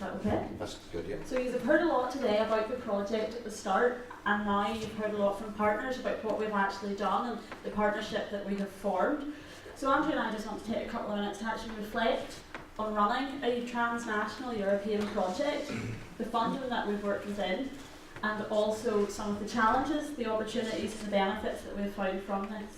that okay? That's good, yeah. So you've heard a lot today about the project at the start, and now you've heard a lot from partners about what we've actually done and the partnership that we have formed. So Andrew and I just want to take a couple of minutes to actually reflect on running a transnational European project, the funding that we've worked within, and also some of the challenges, the opportunities and the benefits that we've found from this.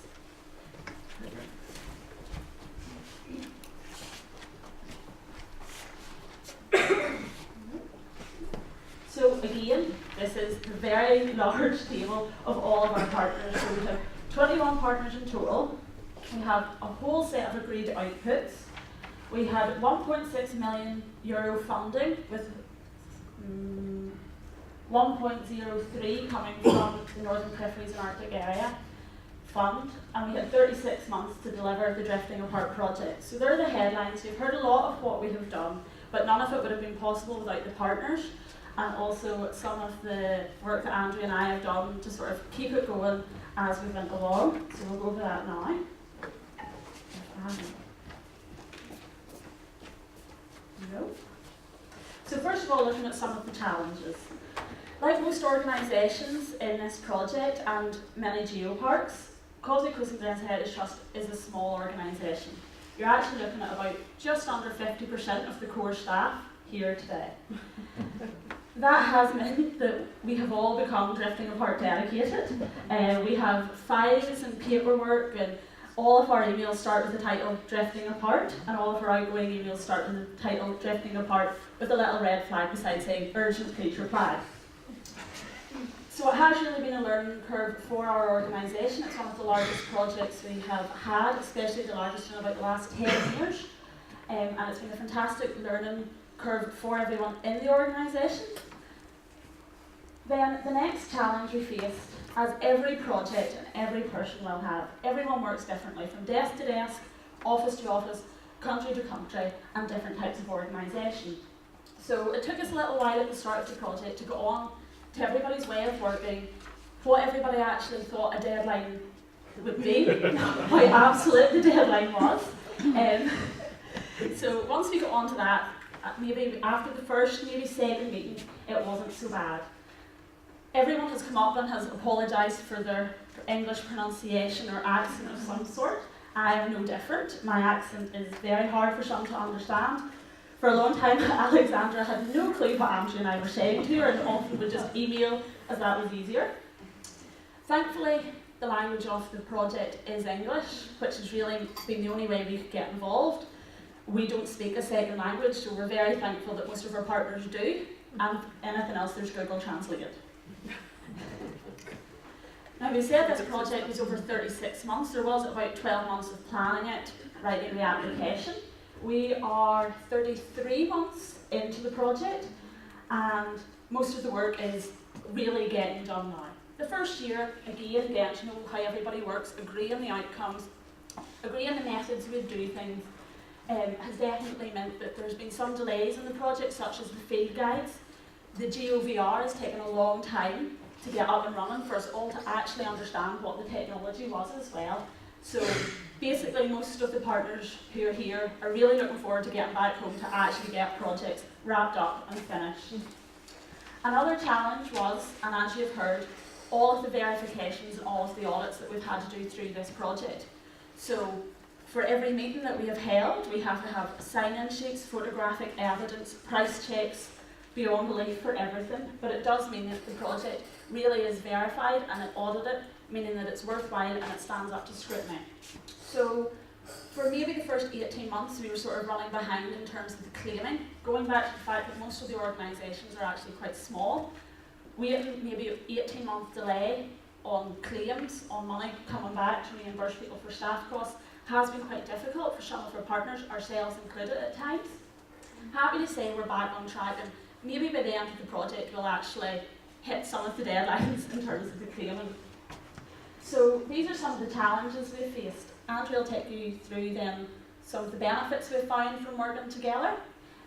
So again, this is a very large table of all of our partners. So we have 21 partners in total. We have a whole set of agreed outputs. We had 1.6 million euro funding with 1.03 coming from the Northern Peripheries and Arctic Area Fund, and we had 36 months to deliver the Drifting Apart project. So there are the headlines. You've heard a lot of what we have done, but none of it would have been possible without the partners, and also some of the work that Andrew and I have done to sort of keep it going as we went along. So we'll go over that now. No. So first of all, looking at some of the challenges. Like most organisations in this project and many geoparks, Causeway Coast and Glens Heritage Trust is a small organisation. You're actually looking at about just under 50% of the core staff here today. That has meant that we have all become Drifting Apart dedicated. We have files and paperwork, and all of our emails start with the title Drifting Apart, and all of our outgoing emails start with the title Drifting Apart with a little red flag beside saying urgent please reply. So it has really been a learning curve for our organisation. It's one of the largest projects we have had, especially the largest in about the last 10 years. And it's been a fantastic learning curve for everyone in the organisation. Then the next challenge we faced, as every project and every person will have, everyone works differently, from desk to desk, office to office, country to country, and different types of organisation. So it took us a little while at the start of the project to go on to everybody's way of working, what everybody actually thought a deadline would be, how absolute the deadline was. So once we got on to that, maybe after the first, maybe second meeting, it wasn't so bad. Everyone has come up and has apologised for their English pronunciation or accent of some sort. I am no different. My accent is very hard for some to understand. For a long time, Alexandra had no clue what Andrew and I were saying to her, and often would just email as that was easier. Thankfully, the language of the project is English, which has really been the only way we could get involved. We don't speak a second language, so we're very thankful that most of our partners do, and anything else there's Google Translate. Now, we said this project was over 36 months. There was about 12 months of planning it, writing the application. We are 33 months into the project, and most of the work is really getting done now. The first year, again, getting to know how everybody works, agreeing the outcomes, agreeing the methods we do things, has definitely meant that there's been some delays in the project, such as the field guides. The GOVR has taken a long time to get up and running for us all to actually understand what the technology was as well. So basically most of the partners who are here are really looking forward to getting back home to actually get projects wrapped up and finished. Another challenge was, and as you've heard, all of the verifications and all of the audits that we've had to do through this project. So for every meeting that we have held, we have to have sign-in sheets, photographic evidence, price checks, beyond belief for everything, but it does mean that the project really is verified and audited, meaning that it's worthwhile and it stands up to scrutiny. So for maybe the first 18 months we were sort of running behind in terms of the claiming, going back to the fact that most of the organisations are actually quite small. We had maybe an 18-month delay on claims, on money coming back to reimburse people for staff costs, has been quite difficult for some of our partners, ourselves included at times. I'm happy to say we're back on track, and maybe by the end of the project we'll actually hit some of the deadlines in terms of the claiming. So these are some of the challenges we've faced. Andrew will take you through then some of the benefits we've found from working together,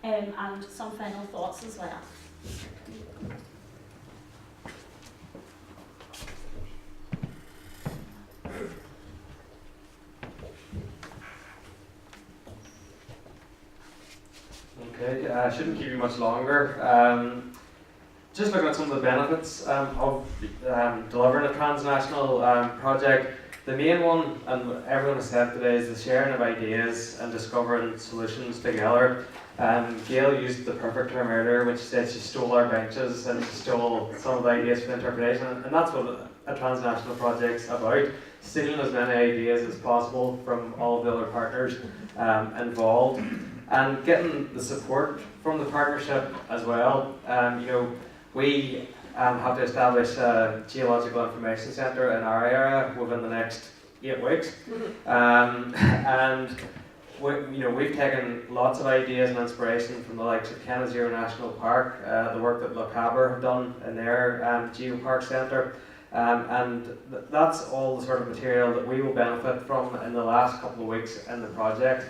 and some final thoughts as well. Okay, shouldn't keep you much longer. Just looking at some of the benefits of delivering a transnational project. The main one, and everyone has said today, is the sharing of ideas and discovering solutions together. Gail used the perfect term earlier, which said she stole our benches and she stole some of the ideas for the interpretation, and that's what a transnational project's about, stealing as many ideas as possible from all of the other partners involved, and getting the support from the partnership as well. We have to establish a geological information centre in our area within the next 8 weeks, and we've taken lots of ideas and inspiration from the likes of Reykjanes UNECO Park, the work that Le Caber have done in their Geopark Centre, and that's all the sort of material that we will benefit from in the last couple of weeks in the project.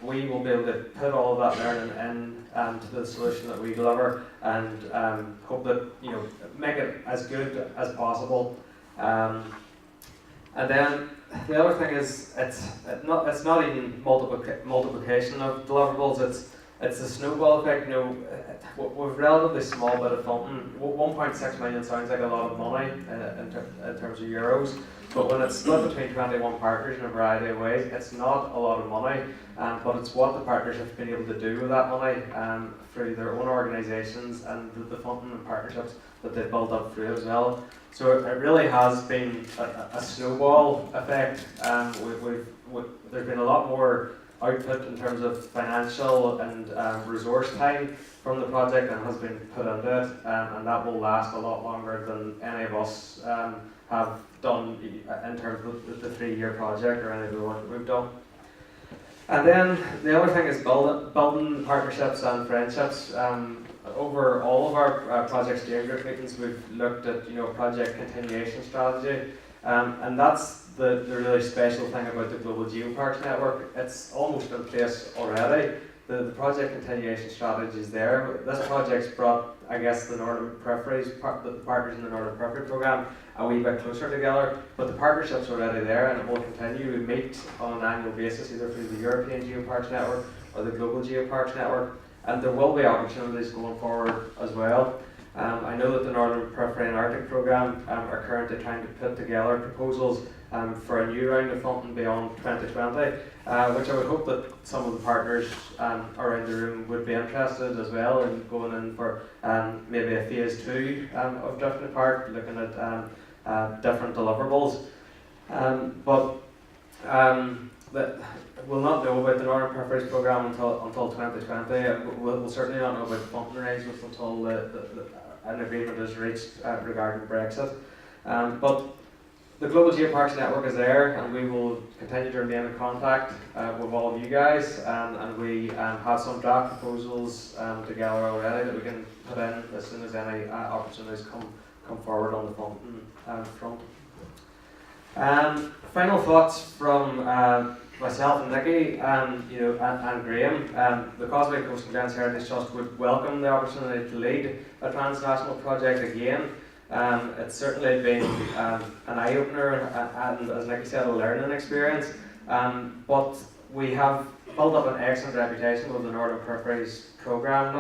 We will be able to put all of that learning in to the solution that we deliver, and hope that make it as good as possible. And then the other thing is it's not even multiplication of deliverables. It's a snowball effect. With relatively small bit of funding, 1.6 million sounds like a lot of money in terms of euros. But when it's split between 21 partners in a variety of ways, it's not a lot of money, but it's what the partners have been able to do with that money through their own organisations and the funding and partnerships that they've built up through as well. So it really has been a snowball effect. There's been a lot more output in terms of financial and resource time from the project that has been put into it, and that will last a lot longer than any of us have done in terms of the 3-year project or any of the work that we've done. And then the other thing is building partnerships and friendships. Over all of our project steering group meetings, we've looked at project continuation strategy, and that's the really special thing about the Global Geoparks network. It's almost in place already. The project continuation strategy is there. This project's brought, I guess, the Northern Peripheries, the partners in the Northern Periphery programme a wee bit closer together, but the partnership's already there and it will continue. We meet on an annual basis either through the European Geoparks network or the Global Geoparks network, and there will be opportunities going forward as well. I know that the Northern Periphery and Arctic programme are currently trying to put together proposals for a new round of funding beyond 2020, which I would hope that some of the partners around the room would be interested as well in going in for maybe a phase 2 of Drifting Apart, looking at different deliverables. But we'll not know about the Northern Peripheries programme until 2020. We'll certainly not know about funding arrangements until an agreement is reached regarding Brexit. But the Global Geoparks network is there, and we will continue to remain in contact with all of you guys, and we have some draft proposals together already that we can put in as soon as any opportunities come forward on the funding front. Final thoughts from myself and Nikki and Graham. The Causeway Coast and Glens Heritage Trust would welcome the opportunity to lead a transnational project again. It's certainly been an eye-opener and, as Nikki said, a learning experience. But we have built up an excellent reputation with the Northern Peripheries programme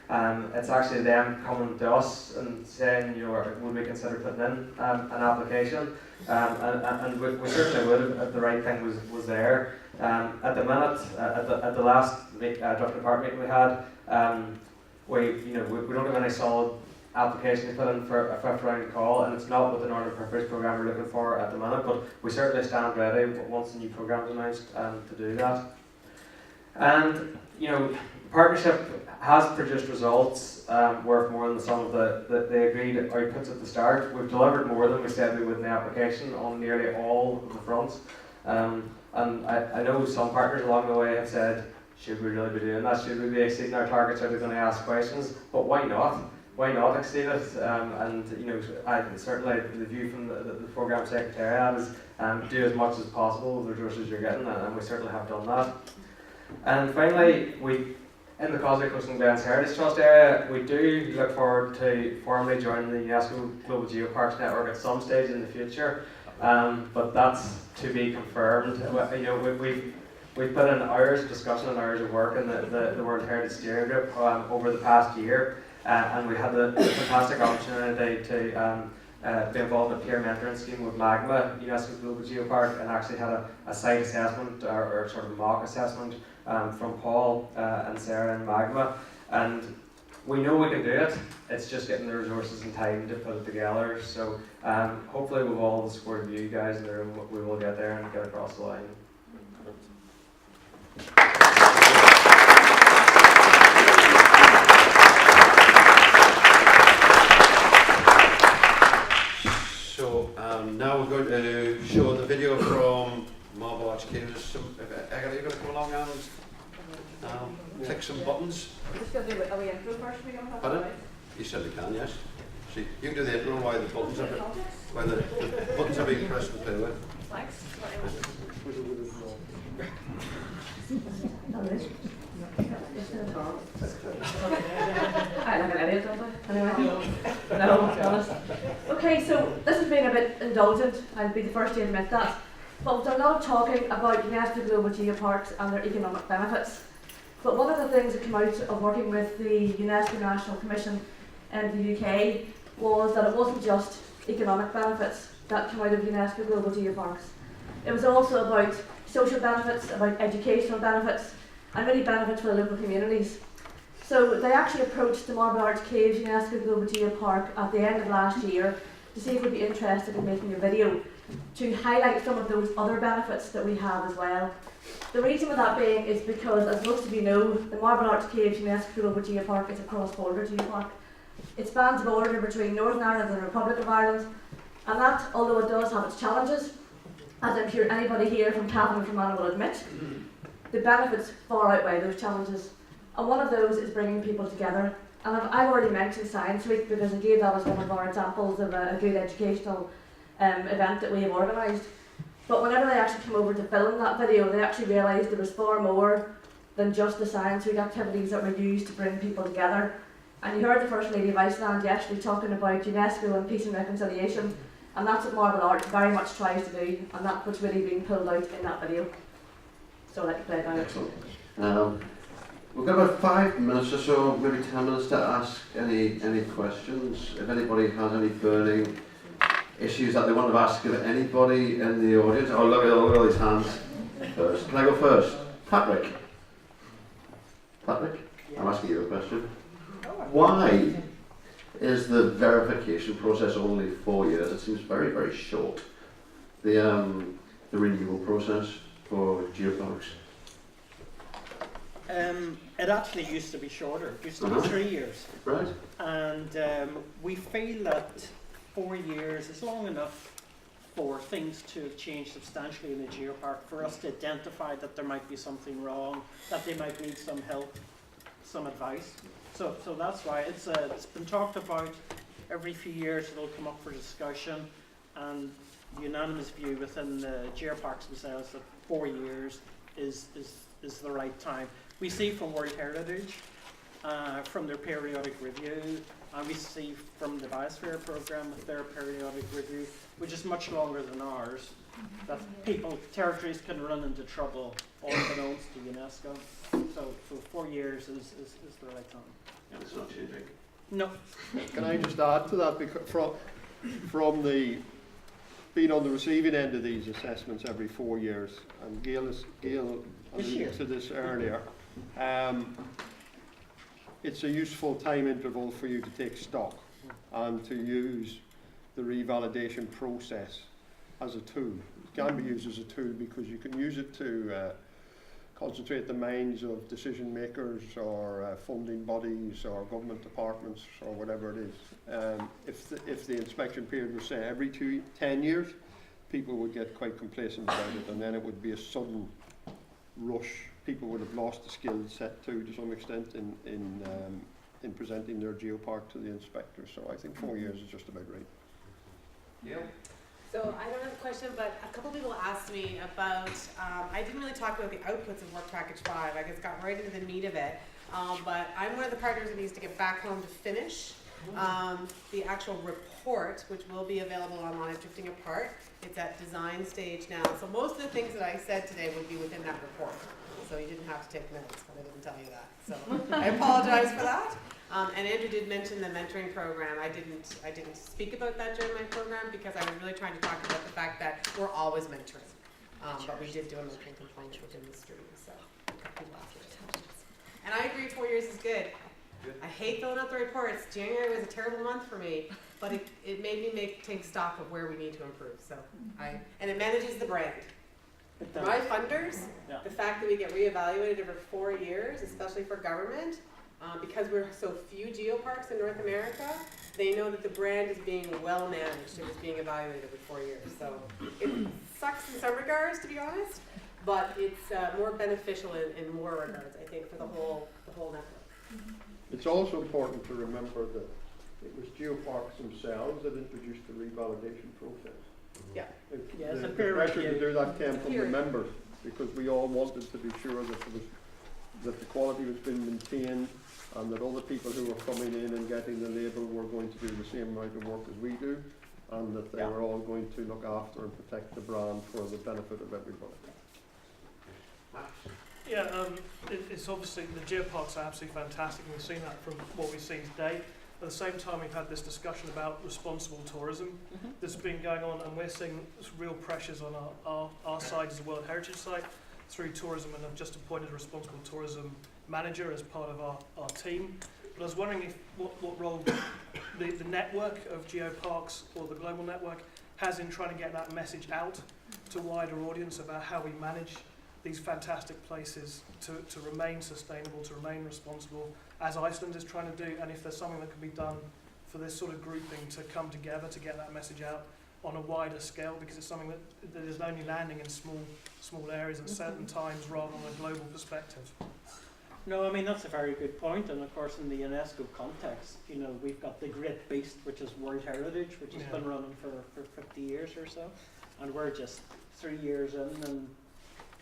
now. It's actually them coming to us and saying, would we consider putting in an application? And we certainly would if the right thing was there. At the minute, at the last Drifting Apart meeting we had, we don't have any solid application to put in for a 5th round call, and it's not what the Northern Peripheries programme we're looking for at the minute, but we certainly stand ready once the new programme is announced to do that. And partnership has produced results worth more than the sum of the agreed outputs at the start. We've delivered more than we said we would in the application on nearly all of the fronts. And I know some partners along the way have said, should we really be doing that? Should we be exceeding our targets? Are they going to ask questions? But why not? Why not exceed it? Certainly the view from the programme secretariat is do as much as possible with the resources you're getting, and we certainly have done that. And finally, in the Causeway Coast and Glens Heritage Trust area, we do look forward to formally joining the UNESCO Global Geoparks network at some stage in the future, but that's to be confirmed. we've put in hours of discussion and hours of work in the World Heritage Steering Group over the past year, and we had the fantastic opportunity to be involved in a peer mentoring scheme with Magma, UNESCO Global Geopark, and actually had a site assessment or sort of mock assessment from Paul and Sarah and Magma, and we know we can do it. It's just getting the resources and time to put it together. So hopefully with all the support of you guys in the room, we will get there and get across the line. So now we're going to show the video from Marble Arch Caves. Egar, are you going to come along and click some buttons? Just going to do a wee intro first. We're going to have Pardon? You certainly can, yes. See, you can do the intro while the buttons are being pressed and played with. Thanks. Okay, so this has been a bit indulgent. I'll be the first to admit that. But we've done a lot of talking about UNESCO Global Geoparks and their economic benefits. But one of the things that came out of working with the UNESCO National Commission in the UK was that it wasn't just economic benefits that came out of UNESCO Global Geoparks. It was also about social benefits, about educational benefits, and really benefits for the local communities. So they actually approached the Marble Arch Caves UNESCO Global Geopark at the end of last year to see if we'd be interested in making a video to highlight some of those other benefits that we have as well. The reason for that being is because, as most of you know, the Marble Arch Caves UNESCO Global Geopark is a cross-border geopark. It spans the border between Northern Ireland and the Republic of Ireland, and that, although it does have its challenges, as I'm sure anybody here from Cavan and Fermanagh will admit, the benefits far outweigh those challenges. And one of those is bringing people together. And I've already mentioned Science Week because I gave that as one of our examples of a good educational event that we have organised. But whenever they actually came over to film that video, they actually realised there was far more than just the Science Week activities that were used to bring people together. And you heard the First Lady of Iceland yesterday talking about UNESCO and peace and reconciliation, and that's what Marble Arch very much tries to do, and that's what's really being pulled out in that video. So I'll let you play it now. Excellent. We've got about 5 minutes or so, maybe 10 minutes to ask any questions. If anybody has any burning issues that they want to ask of anybody in the audience. Oh, look at all these hands first. Can I go first? Patrick? Patrick? I'm asking you a question. Why is the verification process only 4 years? It seems very, very short. The renewal process for geoparks. It actually used to be shorter. It used to be 3 years. Right. And we feel that 4 years is long enough for things to have changed substantially in the geopark, for us to identify that there might be something wrong, that they might need some help, some advice. So that's why it's been talked about every few years. It'll come up for discussion, and the unanimous view within the geoparks themselves that 4 years is the right time. We see from World Heritage, from their periodic review, and we see from the Biosphere Programme with their periodic review, which is much longer than ours, that territories can run into trouble unbeknownst to UNESCO. So 4 years is the right time. And it's not changing. No. Can I just add to that? Because from the being on the receiving end of these assessments every 4 years, and Gail alluded to this earlier, it's a useful time interval for you to take stock and to use the revalidation process as a tool. It can be used as a tool because you can use it to concentrate the minds of decision makers or funding bodies or government departments or whatever it is. If the inspection period was, say, every 10 years, people would get quite complacent about it, and then it would be a sudden rush. People would have lost the skill set too, to some extent, in presenting their geopark to the inspector. So I think 4 years is just about right. Yeah. So I don't have a question, but a couple people asked me about, I didn't really talk about the outputs of Work Package 5. I guess got right into the meat of it. But I'm one of the partners that needs to get back home to finish. The actual report, which will be available online at Drifting Apart, it's at design stage now. So most of the things that I said today would be within that report. So you didn't have to take notes, but I didn't tell you that. So I apologize for that. And Andrew did mention the mentoring program. I didn't speak about that during my program because I was really trying to talk about the fact that we're always mentoring. But we did do a mentoring component within the stream. So people after it. And I agree 4 years is good. I hate filling out the reports. January was a terrible month for me, but it made me take stock of where we need to improve. So and it manages the brand. My funders, the fact that we get reevaluated over 4 years, especially for government, because we're so few geoparks in North America, they know that the brand is being well managed. It was being evaluated over 4 years. So it sucks in some regards, to be honest, but it's more beneficial in more regards, I think, for the whole network. It's also important to remember that it was geoparks themselves that introduced the revalidation process. Yeah. The pressure to do that came from the members, because we all wanted to be sure that the quality was being maintained, and that other people who were coming in and getting the label were going to do the same amount of work as we do, and that they were all going to look after and protect the brand for the benefit of everybody. Yeah, it's obviously, the geoparks are absolutely fantastic, and we've seen that from what we've seen today. At the same time, we've had this discussion about responsible tourism that's been going on, and we're seeing real pressures on our side as a World Heritage Site through tourism, and I've just appointed a responsible tourism manager as part of our team. But I was wondering what role the network of geoparks, or the global network, has in trying to get that message out to a wider audience about how we manage these fantastic places to remain sustainable, to remain responsible, as Iceland is trying to do, and if there's something that can be done for this sort of grouping to come together to get that message out on a wider scale, because it's something that is only landing in small areas at certain times rather than a global perspective. No, I mean, that's a very good point, and of course in the UNESCO context, you know, we've got the Great Beast, which is World Heritage, which has been running for 50 years or so, and we're just 3 years in and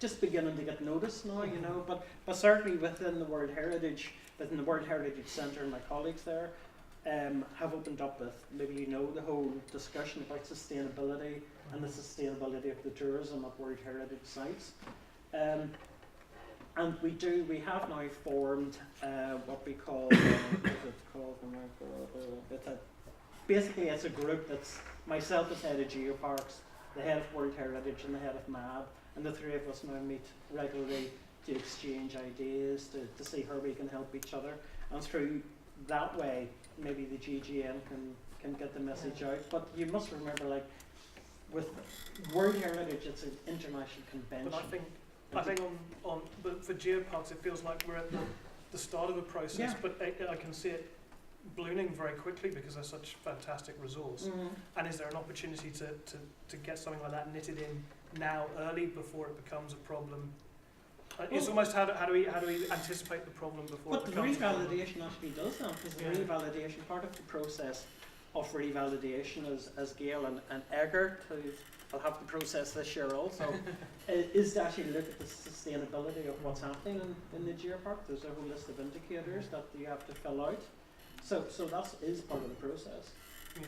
just beginning to get noticed now, you know, but certainly within the World Heritage Centre, and my colleagues there have opened up with, maybe you know, the whole discussion about sustainability and the sustainability of the tourism at World Heritage sites. And we have now formed what we call, what is it called? Oh my God, basically it's a group that's myself as head of Geoparks, the head of World Heritage and the head of MAB, and the three of us now meet regularly to exchange ideas, to see how we can help each other, and through that way maybe the GGN can get the message out. But you must remember, like, with World Heritage, it's an international convention. But I think but for geoparks it feels like we're at the start of a process, but I can see it ballooning very quickly because they're such fantastic resource. And is there an opportunity to get something like that knitted in now early before it becomes a problem? It's almost how do we anticipate the problem before it becomes a problem? But the revalidation actually does that, because the revalidation, part of the process of revalidation, as Gail and Egbert, who will have the process this year also, is to actually look at the sustainability of what's happening in the geopark. There's a whole list of indicators that you have to fill out. So that is part of the process. Yeah.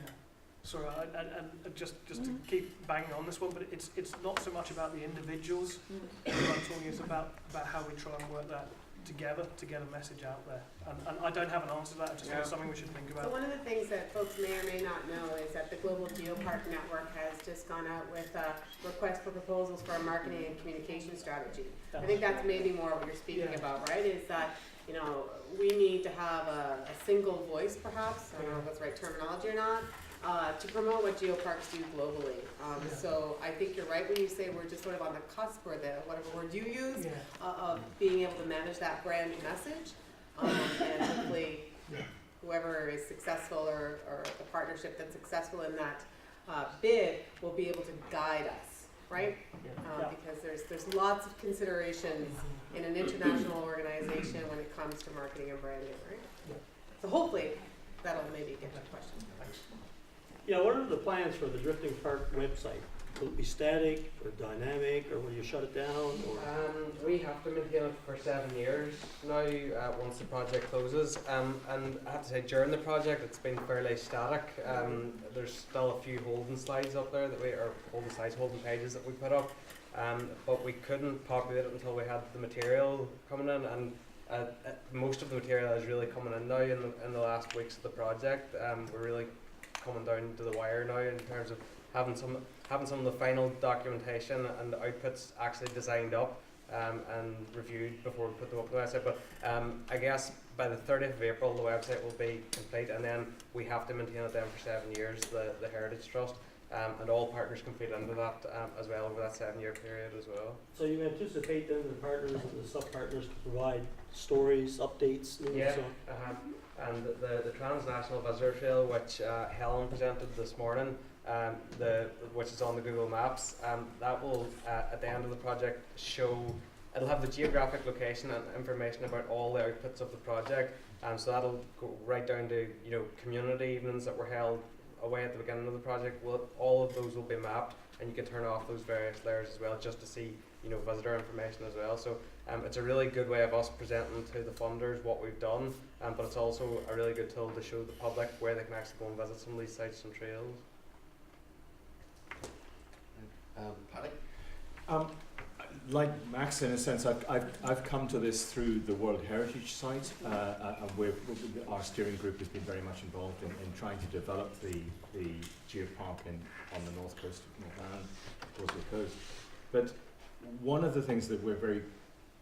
Sorry, and just to keep banging on this one, but it's not so much about the individuals. What I'm talking is about how we try and work that together to get a message out there. And I don't have an answer to that. I just think it's something we should think about. So one of the things that folks may or may not know is that the Global Geopark Network has just gone out with a request for proposals for a marketing and communication strategy. I think that's maybe more what you're speaking about, right? Is that, you know, we need to have a single voice, perhaps. I don't know if that's the right terminology or not. To promote what geoparks do globally. So I think you're right when you say we're just sort of on the cusp, or whatever word you use, of being able to manage that brand message. And hopefully whoever is successful, or the partnership that's successful in that bid, will be able to guide us, right? Because there's lots of considerations in an international organization when it comes to marketing and branding, right? So hopefully that'll maybe get to the question. Yeah, what are the plans for the Drifting Park website? Will it be static or dynamic, or will you shut it down? Or We have to maintain it for 7 years now, once the project closes. And I have to say, during the project, it's been fairly static. There's still a few holding slides up there holding pages that we put up. But we couldn't populate it until we had the material coming in, and most of the material is really coming in now in the last weeks of the project. We're really coming down to the wire now in terms of having some of the final documentation and the outputs actually designed up and reviewed before we put them up on the website. But I guess by the 30th of April the website will be complete, and then we have to maintain it then for 7 years, the Heritage Trust. And all partners can feed into that as well over that 7-year period as well. so you anticipate then the partners and the sub-partners to provide stories, updates, news, Yeah, so on? and the Transnational Visitor Trail, which Helen presented this morning, which is on the Google Maps, that will at the end of the project it'll have the geographic location and information about all the outputs of the project, so that'll go right down to community evenings that were held away at the beginning of the project. All of those will be mapped, and you can turn off those various layers as well, just to see visitor information as well. So it's a really good way of us presenting to the funders what we've done, but it's also a really good tool to show the public where they can actually go and visit some of these sites and trails. Paddy? Like Max, in a sense, I've come to this through the World Heritage site, and our steering group has been very much involved in trying to develop the geopark on the north coast of North Island, Coastal Coast. But one of the things that we're very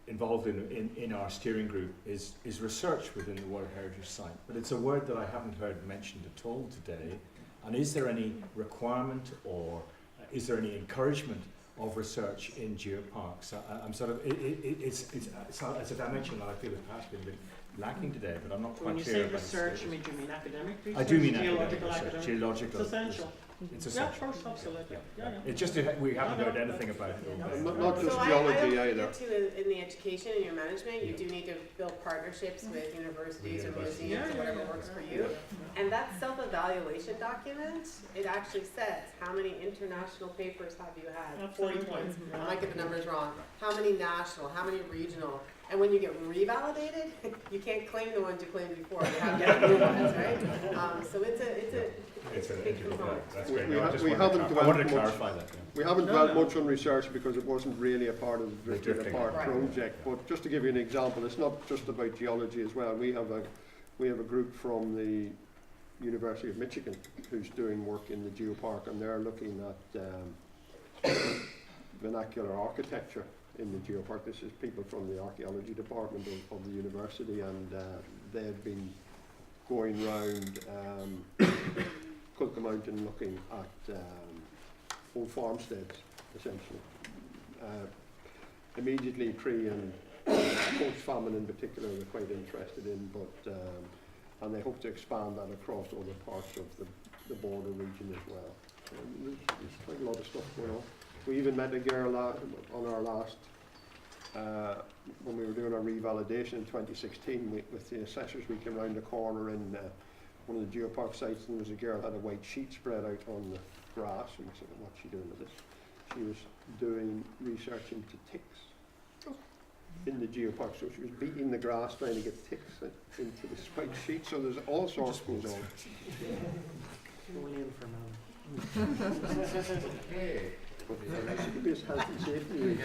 involved in our steering group is research within the World Heritage site. But it's a word that I haven't heard mentioned at all today. And is there any requirement or is there any encouragement of research in geoparks? I'm sort of, it's a dimension that I feel has been a bit lacking today, but I'm not quite When you clear say about research, the you mean academic research? I do mean geological academic research, geological. It's essential. It's Yeah, essential. of course, absolutely. Yeah. It's just we haven't heard anything about it. Not just So I geology don't either. think too in the education and your management, you do need to build partnerships with universities or museums or whatever works for you. And that self-evaluation document, it actually says, how many international papers have you had? 40 points. I might get the numbers wrong. How many national, how many regional? And when you get revalidated, you can't claim the ones you claimed before. You have to have new ones, right? So it's a big component. That's great. We No, I wanted to clarify that. Yeah. We haven't dwelt much on research because it wasn't really a part of the Drifting Apart Right. project. But just to give you an example, it's not just about geology as well. We have a group from the University of Michigan who's doing work in the geopark, and they're looking at vernacular architecture in the geopark. This is people from the archaeology department of the university, and they've been going round Culca Mountain looking at old farmsteads, essentially. Immediately tree and post-famine in particular they're quite interested in, but and they hope to expand that across other parts of the border region as well. So there's quite a lot of stuff going on. We even met a girl on our last, when we were doing our revalidation in 2016 with the assessors. We came round the corner in one of the geopark sites, and there was a girl had a white sheet spread out on the grass, and we said, what's she doing with this? She was doing research into ticks in the geopark, so she was beating the grass trying to get ticks into this white sheet. So there's all sorts goes on. Going in for now. Okay. It should be as health and safety.